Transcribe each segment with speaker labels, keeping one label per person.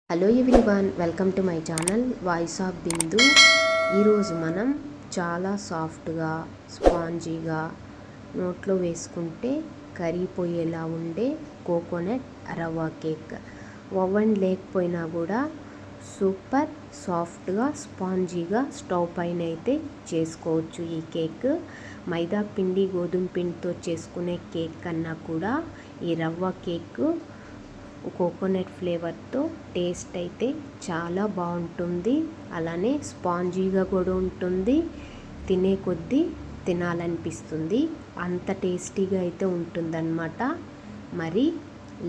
Speaker 1: Hello everyone, welcome to my channel voice of Bindu. ఈరోజు మనం చాలా సాఫ్ట్గా స్పాంజీగా నోట్లో వేసుకుంటే కరిగిపోయేలా ఉండే కోకోనట్ రవ్వ కేక్. ఓవెన్ లేకపోయినా కూడా సూపర్ సాఫ్ట్గా స్పాంజీగా స్టవ్ పైన అయితే చేసుకోవచ్చు. ఈ కేక్ మైదా పిండి గోధుమ పిండితో చేసుకునే కేక్ కన్నా కూడా ఈ రవ్వ కేక్ కోకోనట్ ఫ్లేవర్తో టేస్ట్ అయితే చాలా బాగుంటుంది. అలానే స్పాంజీగా కూడా ఉంటుంది. తినే కొద్దీ తినాలనిపిస్తుంది. అంత టేస్టీగా అయితే ఉంటుందన్నమాట. మరి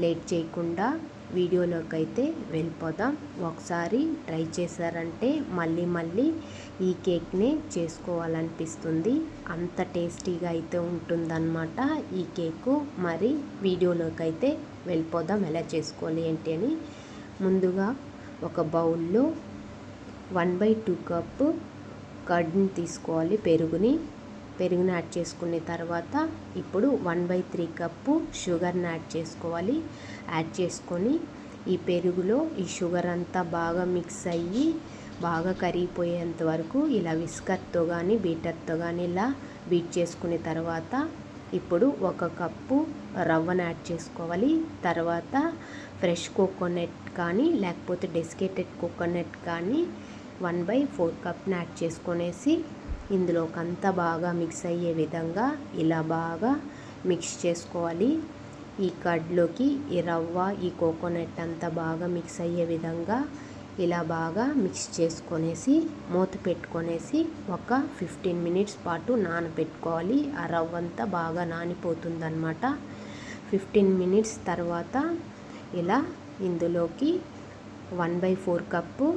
Speaker 1: లేట్ చేయకుండా వీడియోలోకి అయితే వెళ్ళిపోదాం. ఒకసారి ట్రై చేశారంటే మళ్ళీ ఈ కేక్నే చేసుకోవాలనిపిస్తుంది. అంత టేస్టీగా అయితే ఉంటుందన్నమాట ఈ కేకు. మరి వీడియోలోకి అయితే వెళ్ళిపోదాం. ఎలా చేసుకోవాలి ఏంటి అని. ముందుగా ఒక బౌల్లో 1/2 కప్పు కర్డ్ని తీసుకోవాలి. పెరుగుని యాడ్ చేసుకున్న తర్వాత ఇప్పుడు 1/3 కప్పు షుగర్ని యాడ్ చేసుకోవాలి. యాడ్ చేసుకొని ఈ పెరుగులో ఈ షుగర్ అంతా బాగా మిక్స్ అయ్యి బాగా కరిగిపోయేంత వరకు ఇలా విస్కర్తో కానీ బీటర్తో కానీ ఇలా బీట్ చేసుకున్న తర్వాత ఇప్పుడు 1 కప్పు రవ్వను యాడ్ చేసుకోవాలి. తర్వాత ఫ్రెష్ కోకోనట్ కానీ లేకపోతే డెసికేటెడ్ కోకోనట్ కానీ 1/4 కప్ని యాడ్ చేసుకొనేసి ఇందులోకి అంతా బాగా మిక్స్ అయ్యే విధంగా ఇలా బాగా మిక్స్ చేసుకోవాలి. ఈ కర్డ్లోకి ఈ రవ్వ ఈ కోకోనట్ అంతా బాగా మిక్స్ అయ్యే విధంగా ఇలా బాగా మిక్స్ చేసుకొనేసి మూత పెట్టుకొనేసి ఒక 15 మినిట్స్ పాటు నానబెట్టుకోవాలి. ఆ రవ్వ అంతా బాగా నానిపోతుందన్నమాట. 15 మినిట్స్ తర్వాత ఇలా ఇందులోకి 1/4 కప్పు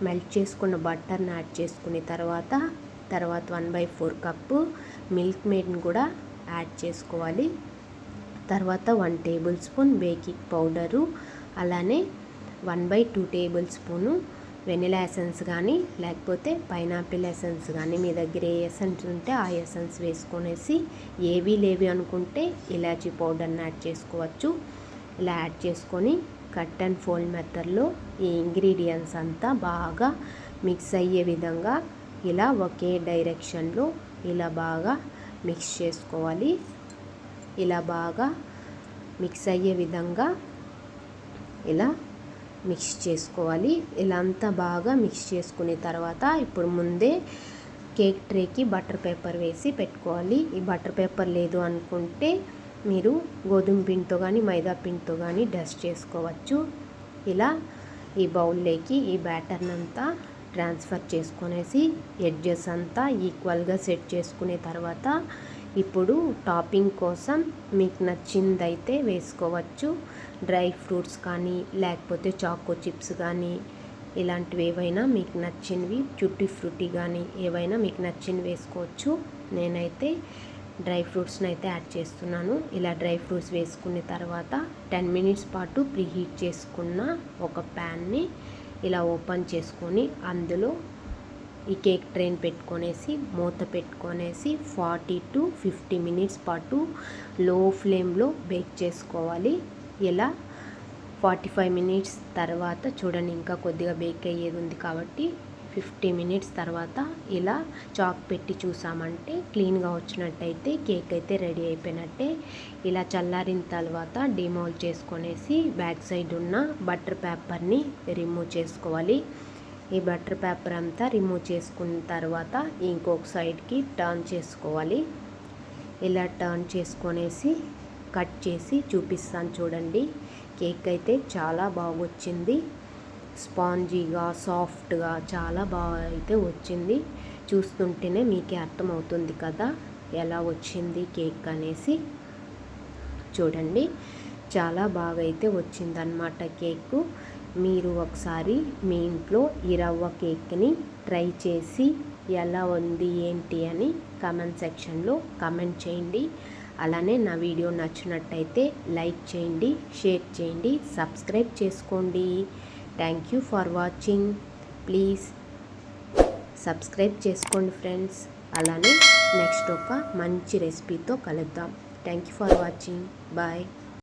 Speaker 1: మెల్ట్ చేసుకున్న బటర్ని యాడ్ చేసుకున్న తర్వాత 1/4 కప్పు మిల్క్ మేడ్ని కూడా యాడ్ చేసుకోవాలి. తర్వాత 1 టేబుల్ స్పూన్ బేకింగ్ పౌడరు, అలానే 1/2 టేబుల్ స్పూను వెనిలా ఎసెన్స్ కానీ లేకపోతే పైనాపిల్ ఎసెన్స్ కానీ మీ దగ్గర ఏ ఎసెన్స్ ఉంటే ఆ ఎసెన్స్ వేసుకొనేసి ఏవి లేవి అనుకుంటే ఇలాచీ పౌడర్ని యాడ్ చేసుకోవచ్చు. ఇలా యాడ్ చేసుకొని కట్ అండ్ ఫోల్డ్ మెథడ్లో ఈ ఇంగ్రీడియంట్స్ అంతా బాగా మిక్స్ అయ్యే విధంగా ఇలా ఒకే డైరెక్షన్లో ఇలా బాగా మిక్స్ చేసుకోవాలి. ఇలా బాగా మిక్స్ అయ్యే విధంగా ఇలా మిక్స్ చేసుకోవాలి. ఇలా అంతా బాగా మిక్స్ చేసుకున్న తర్వాత ఇప్పుడు ముందే కేక్ ట్రేకి బటర్ పేపర్ వేసి పెట్టుకోవాలి. ఈ బటర్ పేపర్ లేదు అనుకుంటే మీరు గోధుమ పిండితో కానీ మైదా పిండితో కానీ డస్ట్ చేసుకోవచ్చు. ఇలా ఈ బౌల్లోకి ఈ బ్యాటర్ని అంతా ట్రాన్స్ఫర్ చేసుకొనేసి ఎడ్జెస్ అంతా ఈక్వల్గా సెట్ చేసుకునే తర్వాత ఇప్పుడు టాపింగ్ కోసం మీకు నచ్చిందైతే వేసుకోవచ్చు. డ్రై ఫ్రూట్స్ కానీ లేకపోతే చాకో చిప్స్ కానీ ఇలాంటివి ఏవైనా మీకు నచ్చినవి, ట్యూటీ ఫ్రూటీ కానీ ఏవైనా మీకు నచ్చినవి వేసుకోవచ్చు. నేనైతే డ్రై ఫ్రూట్స్ని అయితే యాడ్ చేస్తున్నాను. ఇలా డ్రై ఫ్రూట్స్ వేసుకున్న తర్వాత 10 మినిట్స్ పాటు ప్రీహీట్ చేసుకున్న ఒక ప్యాన్ని ఇలా ఓపెన్ చేసుకొని అందులో ఈ కేక్ ట్రైన్ పెట్టుకొనేసి మూత పెట్టుకొనేసి 40 to 50 మినిట్స్ పాటు లో ఫ్లేమ్లో బేక్ చేసుకోవాలి. ఇలా 45 మినిట్స్ తర్వాత చూడండి, ఇంకా కొద్దిగా బేక్ అయ్యేది ఉంది కాబట్టి 50 మినిట్స్ తర్వాత ఇలా చాక్ పెట్టి చూసామంటే క్లీన్గా వచ్చినట్టయితే కేక్ అయితే రెడీ అయిపోయినట్టే. ఇలా చల్లారిన తర్వాత డిమోల్డ్ చేసుకొనేసి బ్యాక్ సైడ్ ఉన్న బటర్ పేపర్ని రిమూవ్ చేసుకోవాలి. ఈ బటర్ పేపర్ అంతా రిమూవ్ చేసుకున్న తర్వాత ఇంకొక సైడ్కి టర్న్ చేసుకోవాలి. ఇలా టర్న్ చేసుకొనేసి కట్ చేసి చూపిస్తాను చూడండి. కేక్ అయితే చాలా బాగా వచ్చింది. స్పాంజీగా సాఫ్ట్గా చాలా బాగా అయితే వచ్చింది. చూస్తుంటేనే మీకే అర్థమవుతుంది కదా ఎలా వచ్చింది కేక్ అనేసి. చూడండి, చాలా బాగా అయితే వచ్చిందనమాట కేకు. మీరు ఒకసారి మీ ఇంట్లో ఈ రవ్వ కేక్ని ట్రై చేసి ఎలా ఉంది ఏంటి అని కామెంట్ సెక్షన్లో కామెంట్ చేయండి. అలానే నా వీడియో నచ్చినట్టయితే లైక్ చేయండి, షేర్ చేయండి, సబ్స్క్రైబ్ చేసుకోండి. Thank you for watching. Please subscribe చేసుకోండి ఫ్రెండ్స్. అలానే నెక్స్ట్ ఒక మంచి రెసిపీతో కలుద్దాం. Thank you for watching. Bye.